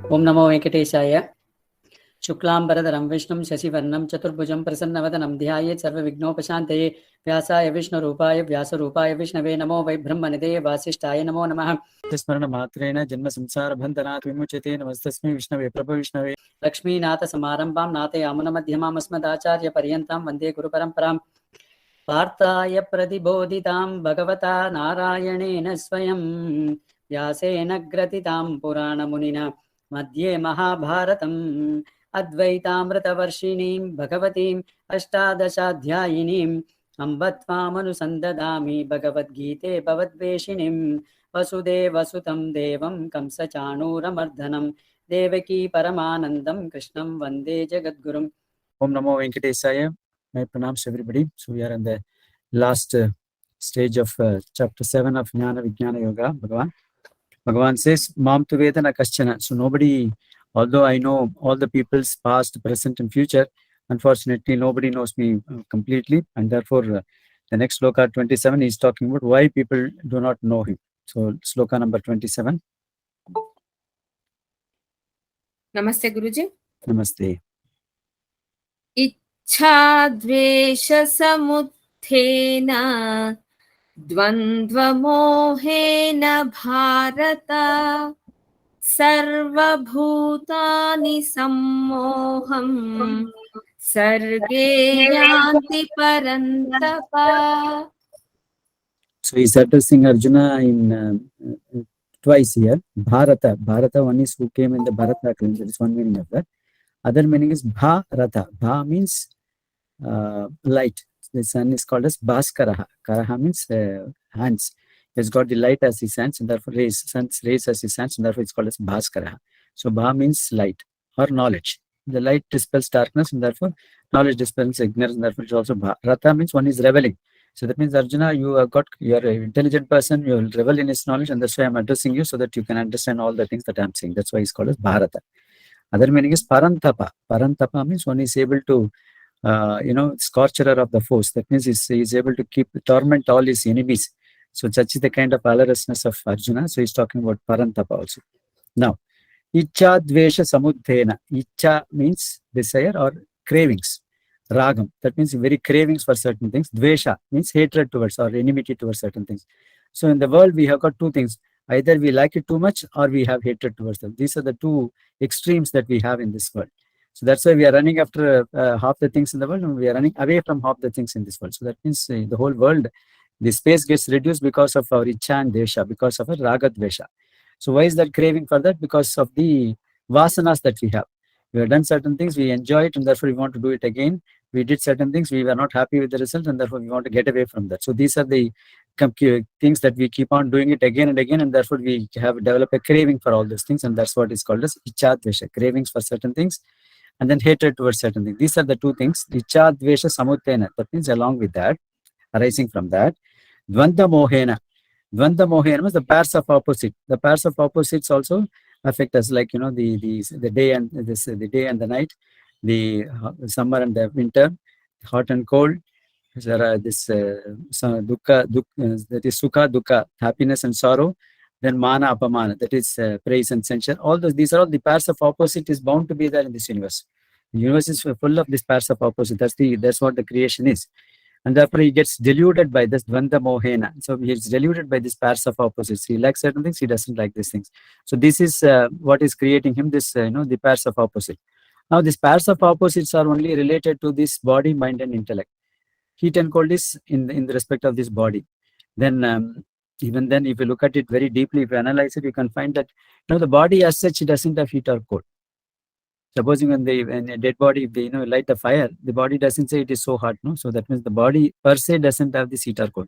Om Namo Venkatesaya. Shuklambaradharam Vishnum Shasivarnam Chaturbhujam Prasannavathanam Dhyayet Sarva Vignopashanteye Vyasaya Vishnu Rupaya Vyasa Rupaya Vishnave Namo Vai Brahmanideye Vasishtaya Namo Namaha. Smarana Matrena Janma Samsara Bandhanat Vimuchate Namastasmi Vishnave Prabha Vishnave Lakshmi Nata Samarambam Nate Amana Madhyamam Asmadacharya Paryantam Vande Guru Paramparam Partaya Pradibodhitam Bhagavata Narayanena Swayam Vyasena Gratitam Purana Munina Madhye Mahabharatam Advaitamritavarshiniim Bhagavatim Ashtadashadhyayinim Ambatvamanusandatami Bhagavad Gite Bhavadveshinim Vasudeva Sutam Devam Kamsachanuramardanam Devaki Paramanandam Krishnam Vande Jagadgurum. Om Namo Venkatesaya. My pranams to everybody. So we are in the last stage of chapter 7 of Jnana Vijnana Yoga. Bhagavan says, Mam tu vedana kaschana. So nobody, although I know all the people's past, present and future, unfortunately nobody knows me completely. And therefore the next sloka 27 is talking about why people do not know him. So sloka number 27. Namaste Guruji. Namaste. Ichhadvesha samuthena dvandvamohena bharata sarvabhutani sammoham sarge yanti parantapa. So he's addressing Arjuna in twice here. Bharata. Bharata, one is who came in the Bharata claim. That is one meaning of that. Other meaning is Bharata. Bha means light. The sun is called as Bhaskaraha. Karaha means hands. He has got the light as his hands and therefore sun's rays as his hands and therefore it's called as Bhaskaraha. So Bha means light or knowledge. The light dispels darkness and therefore knowledge dispels ignorance and therefore it's also Bha. Rata means one is reveling. So that means Arjuna, you are an intelligent person, you will revel in his knowledge and that's why I'm addressing you so that you can understand all the things that I'm saying. That's why he's called as Bharata. Other meaning is Parantapa. Parantapa means one is able to scorcher of the foes. That means he is able to torment all his enemies. So such is the kind of valorousness of Arjuna. So he's talking about Parantapa also. Now, Icha Dvesha Samudhena. Icha means desire or cravings. Ragam. That means very cravings for certain things. Dvesha means hatred towards or enmity towards certain things. So in the world, we have got two things. Either we like it too much or we have hatred towards them. These are the two extremes that we have in this world. So that's why we are running after half the things in the world and we are running away from half the things in this world. So that means the whole world, the space gets reduced because of our Icha and Desha, because of our Raga Dvesha. So why is that craving for that? Because of the vasanas that we have. We have done certain things, we enjoy it and therefore we want to do it again. We did certain things, we were not happy with the result and therefore we want to get away from that. So these are the things that we keep on doing it again and again and therefore we have developed a craving for all those things and that's what is called as Icha Dvesha, cravings for certain things and then hatred towards certain things. These are the two things. Icha Dvesha Samuttena, that means along with that, arising from that, Dvanda Mohena. Dvanda Mohena means the pairs of opposite. The pairs of opposites also affect us, like the day and the day and the night, the summer and the winter, hot and cold. There are this dukkha, that is sukha, dukkha, happiness and sorrow. Then mana, apamana, that is praise and censure. All those, these are all the pairs of opposite is bound to be there in this universe. The universe is full of these pairs of opposite. That's what the creation is. And therefore he gets deluded by this dvanda mohena. So he is deluded by these pairs of opposites. He likes certain things, he doesn't like these things. So this is what is creating him, this, the pairs of opposite. Now these pairs of opposites are only related to this body, mind and intellect. Heat and cold is in the respect of this body. Then even then, if you look at it very deeply, if you analyze it, you can find that the body as such doesn't have heat or cold. Supposing when a dead body, if they light a fire, the body doesn't say it is so hot, no. So that means the body per se doesn't have this heat or cold.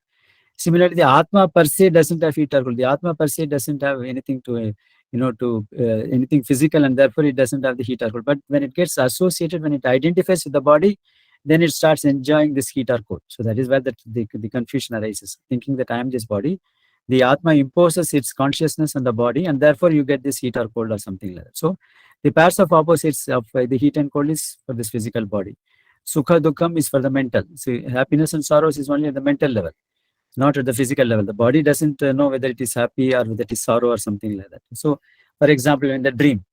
Similarly, the Atma per se doesn't have heat or cold. The Atma per se doesn't have anything to anything physical, and therefore it doesn't have the heat or cold. But when it gets associated, when it identifies with the body, then it starts enjoying this heat or cold. So that is where the confusion arises, thinking that I am this body. The Atma imposes its consciousness on the body, and therefore you get this heat or cold or something like that. So the pairs of opposites of the heat and cold is for this physical body. Sukha Dukkham is for the mental. So happiness and sorrows is only at the mental level, not at the physical level. The body doesn't know whether it is happy or whether it is sorrow or something like that. So, for example, in the dream,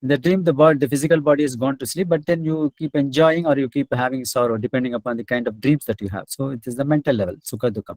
In the dream, the physical body is gone to sleep, but then you keep enjoying or you keep having sorrow depending upon the kind of dreams that you have. So it is the mental level, sukha dukkam.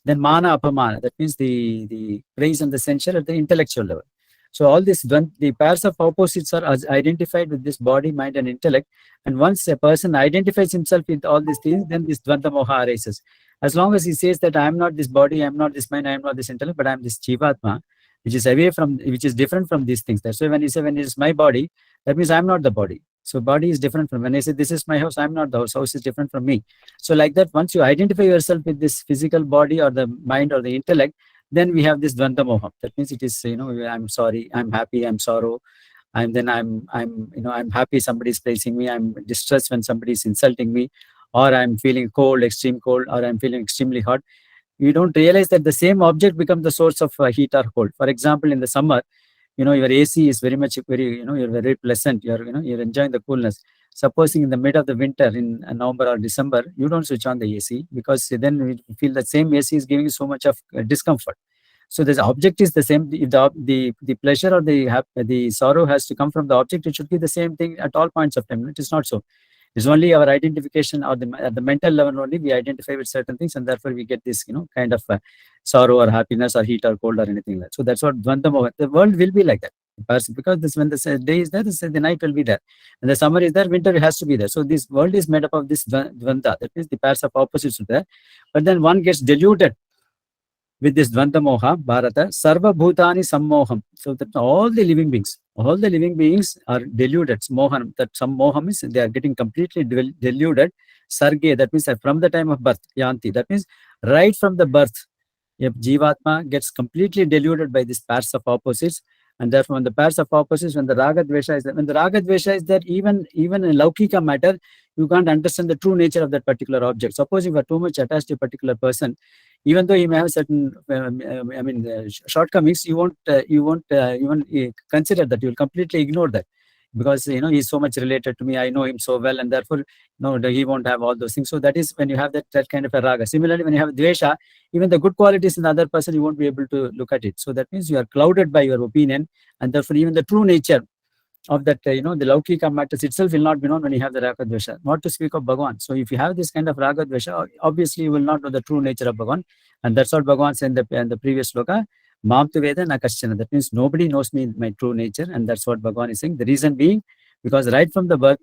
Then mana apamana, that means the praise and the censure at the intellectual level. So all this, the pairs of opposites are identified with this body, mind, and intellect. And once a person identifies himself with all these things, then this dvanda moha arises. As long as he says that I am not this body, I am not this mind, I am not this intellect, but I am this jivatma, which is away from, which is different from these things. That's why when you say when it is my body, that means I am not the body. So body is different from, when I say this is my house, I am not the house. House is different from me. So like that, once you identify yourself with this physical body or the mind or the intellect, then we have this dvanda moha. That means it is, I'm sorry, I'm happy, I'm sorrow. I'm happy somebody is praising me. I'm distressed when somebody is insulting me, or I'm feeling cold, extreme cold, or I'm feeling extremely hot. You don't realize that the same object becomes the source of heat or cold. For example, in the summer, your AC is very you're very pleasant. You're enjoying the coolness. Supposing in the mid of the winter in November or December, you don't switch on the AC, because then you feel the same AC is giving you so much of discomfort. So the object is the same. If the pleasure or the sorrow has to come from the object, it should be the same thing at all points of time. It is not so. It's only our identification, or at the mental level only we identify with certain things, and therefore we get this kind of sorrow or happiness or heat or cold or anything like that. So that's what dvanda moha. The world will be like that, because when the day is there, the night will be there, and the summer is there, winter has to be there. So this world is made up of this dvanda. That means the pairs of opposites are there, but then one gets deluded with this dvanda moha, Bharata, sarva bhutani sammoham. So that all the living beings are deluded. Mohan, that some moham is they are getting completely deluded. Sarge, that means from the time of birth, yanti, that means right from the birth, if Jivatma gets completely deluded by these pairs of opposites, and therefore when the pairs of opposites, when the raga dvesha is there, even in laukika matter, you can't understand the true nature of that particular object. Suppose you are too much attached to a particular person, even though he may have certain shortcomings, you won't even consider that. You will completely ignore that, because he's so much related to me, I know him so well, and therefore he won't have all those things. So that is when you have that kind of a raga. Similarly, when you have dvesha, even the good qualities in the other person, you won't be able to look at it. So that means you are clouded by your opinion, and therefore even the true nature of that, the laukika matters itself will not be known when you have the raga dvesha, not to speak of Bhagavan. So if you have this kind of raga dvesha, obviously you will not know the true nature of Bhagavan. And that's what Bhagavan said in the previous sloka, Mam tu veda na kaschana. That means nobody knows me in my true nature, and that's what Bhagavan is saying. The reason being, because right from the birth,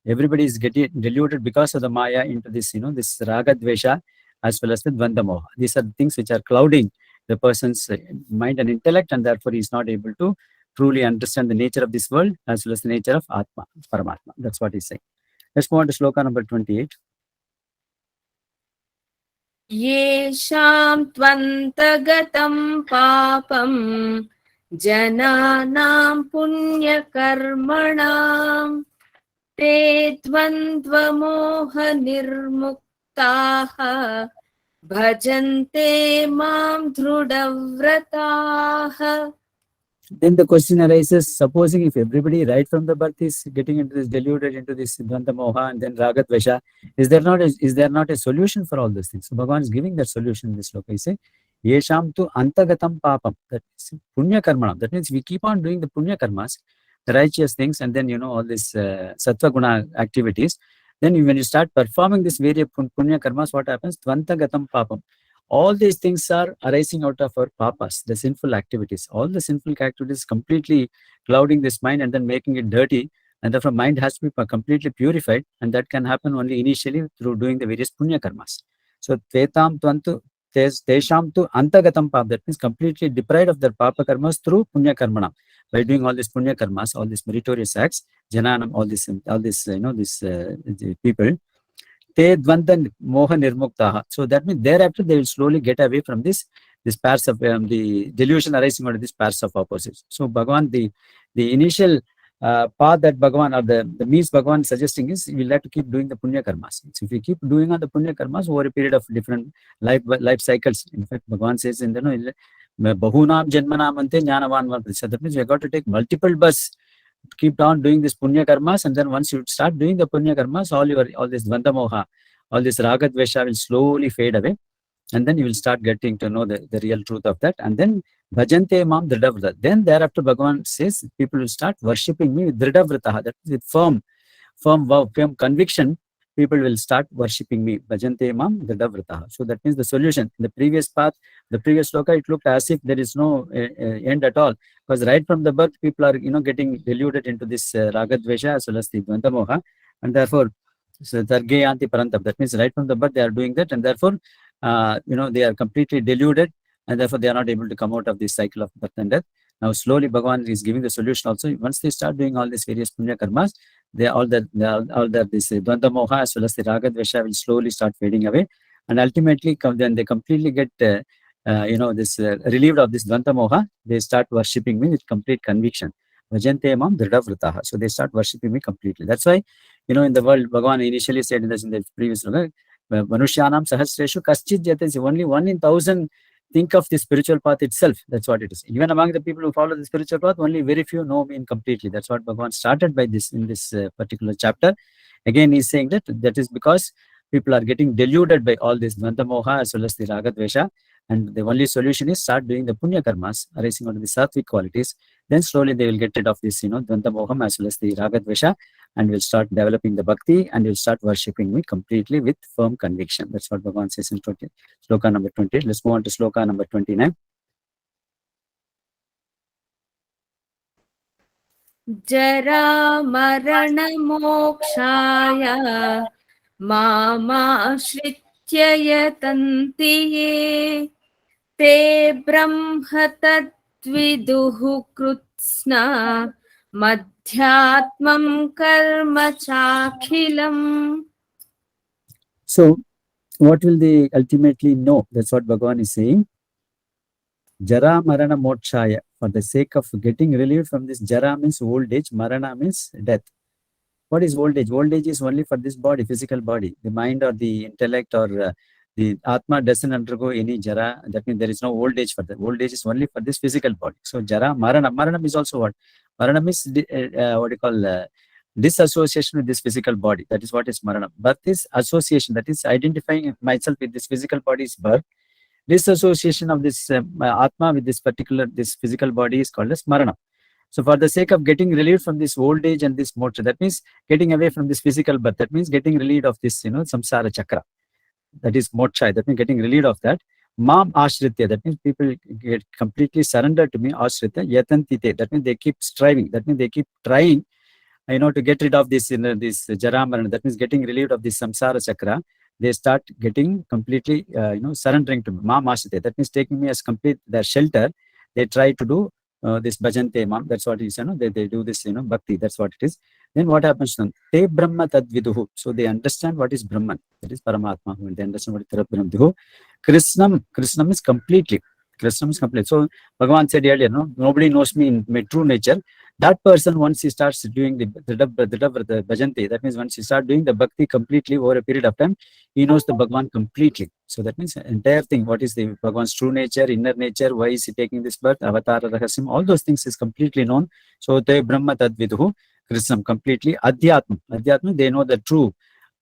everybody is getting deluded because of the Maya into this, this raga dvesha, as well as the dvanda moha. These are the things which are clouding the person's mind and intellect, and therefore he is not able to truly understand the nature of this world as well as the nature of Atma, Paramatma. That's what he's saying. Let's move on to sloka number 28. येषां त्वन्तगतं पापं जनानां पुण्यकर्मणां ते द्वन्द्वमोहनिर्मुक्ताः भजन्ते मां दृढव्रताः. Then the question arises, supposing if everybody right from the birth is getting into this, deluded into this dvanda moha and then raga dvesha, is there not a solution for all these things? So Bhagavan is giving that solution in this sloka. He says, yesham tu antagatam papam, that is punya karma. That means we keep on doing the punya karmas, the righteous things, and then all this sattva guna activities. Then when you start performing this various punya karmas, what happens? Tvantagatam papam. All these things are arising out of our papas, the sinful activities. All the sinful activities completely clouding this mind and then making it dirty. And therefore, mind has to be completely purified. And that can happen only initially through doing the various punya karmas. So, tesham tu antagatam pap. That means completely deprived of their papa karmas through punya karmana. By doing all these punya karmas, all these meritorious acts, jananam, all this people. Te dvanda moha nirmuktaha. So that means thereafter they will slowly get away from this pairs of the delusion arising out of this pairs of opposites. So Bhagavan, the initial path that Bhagavan, or the means Bhagavan suggesting is, we will have to keep doing the punya karmas. So if we keep doing all the punya karmas over a period of different life cycles, in fact Bhagavan says in the bahunam janmanam ante jnanavan vartati. That means we have got to take multiple births, keep on doing this punya karmas, and then once you start doing the punya karmas, all this dvanda moha, all this raga dvesha will slowly fade away, and then you will start getting to know the real truth of that. And then bhajante mam dridhavrata. Then thereafter Bhagavan says people will start worshipping me with dridhavrata, that is with firm vow, firm conviction. People will start worshipping me. Bhajante mam dridhavrata. So that means the solution. In the previous path, the previous sloka, it looked as if there is no end at all, because right from the birth people are getting deluded into this ragadvesha as well as the dvanda moha, and therefore so Dargeyanti Parantam. That means right from the birth they are doing that, and therefore, they are completely deluded, and therefore they are not able to come out of this cycle of birth and death. Now slowly Bhagavan is giving the solution also. Once they start doing all these various punya karmas, all that this Dvanda Moha as well as the Raga Dvesha will slowly start fading away, and ultimately then they completely get this relieved of this Dvanda Moha. They start worshipping me with complete conviction. Vajante mam dridhavrataha. So they start worshipping me completely. That's why, in the world, Bhagavan initially said in the previous sloka, Manushyanam Sahasreshu Kaschid Jate, only 1 in 1,000 think of the spiritual path itself. That's what it is. Even among the people who follow the spiritual path, only very few know me completely. That's what Bhagavan started by this in this particular chapter. Again, he's saying that is because people are getting deluded by all this Dvanda Moha as well as the Raga Dvesha. And the only solution is start doing the punya karmas, arising out of the sattvic qualities. Then slowly they will get rid of this, Dvanda Moham as well as the Raga Dvesha, and will start developing the bhakti, and will start worshipping me completely with firm conviction. That's what Bhagavan says in sloka number 20. Let's move on to sloka number 29. Jara marana mokshaya mamashritya yatanti ye te brahma tadviduhu krutsna madhyatmam karma chakhilam. So what will they ultimately know? That's what Bhagavan is saying. Jara marana mokshaya, for the sake of getting relieved from this. Jara means old age, marana means death. What is old age? Old age is only for this body, physical body. The mind or the intellect or the Atma doesn't undergo any jara. That means there is no old age for that. Old age is only for this physical body. So jara, marana. Marana is also what? Marana is what you call disassociation with this physical body. That is what is marana. Birth is association. That is identifying myself with this physical body is birth. Disassociation of this Atma with this physical body is called as marana. So for the sake of getting relieved from this old age and this moksha, that means getting away from this physical birth, that means getting relieved of this, samsara chakra. That is moksha, that means getting relieved of that. Mam ashritya, that means people get completely surrendered to me. Ashritya, yatantite, that means they keep striving, that means they keep trying, to get rid of this, this jaramarana, that means getting relieved of this samsara chakra. They start getting completely, surrendering to me. Mam ashritya, that means taking me as complete their shelter. They try to do this bhajante mam, that's what it is, they do this, bhakti, that's what it is. Then what happens to them? Te brahma tadviduhu. So they understand what is Brahman, that is Paramatma. When they understand what is Brahma, Krishnam is completely. Krishnam is complete. So Bhagavan said earlier, nobody knows me in my true nature. That person, once he starts doing the bhajante, that means once he starts doing the bhakti completely over a period of time, he knows the Bhagavan completely. So that means the entire thing, what is the Bhagavan's true nature, inner nature, why is he taking this birth, avatar, rahasyam, all those things is completely known. So te brahma tadviduhu, Krishnam completely. Adhyatma, they know the true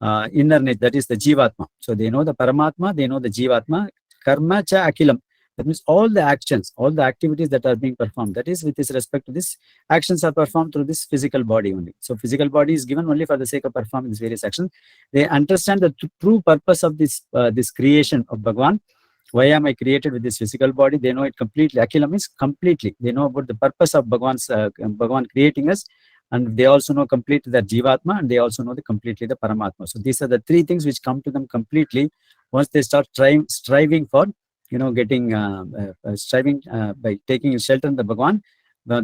inner nature, that is the Jivatma. So they know the Paramatma, they know the Jivatma. Karma cha akilam. That means all the actions, all the activities that are being performed, that is with this respect to this, actions are performed through this physical body only. So physical body is given only for the sake of performing these various actions. They understand the true purpose of this this creation of Bhagavan. Why am I created with this physical body? They know it completely. Akila means completely. They know about the purpose of Bhagavan creating us. And they also know completely the Jivatma, and they also know completely the Paramatma. So these are the three things which come to them completely once they start striving for, getting striving by taking shelter in the Bhagavan.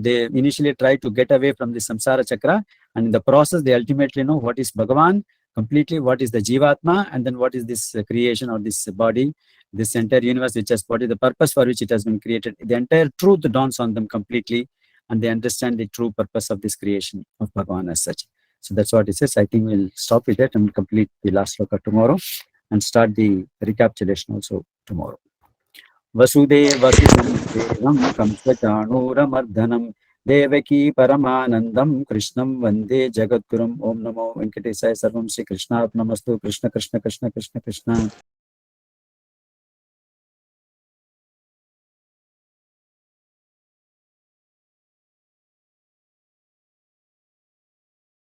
They initially try to get away from the samsara chakra, and in the process they ultimately know what is Bhagavan completely, what is the Jivatma, and then what is this creation or this body, this entire universe, which has, what is the purpose for which it has been created. The entire truth dawns on them completely, and they understand the true purpose of this creation of Bhagavan as such. So that's what it says. I think we'll stop with that and complete the last sloka tomorrow and start the recapitulation also tomorrow. Vasudevasudam Devam Kamsachanooramardhanam Devaki Paramanandam Krishnam Vande Jagadgurum. Om Namo Venkatesaya. Sarvam Shri Krishna Namastu. Krishna Krishna Krishna Krishna Krishna.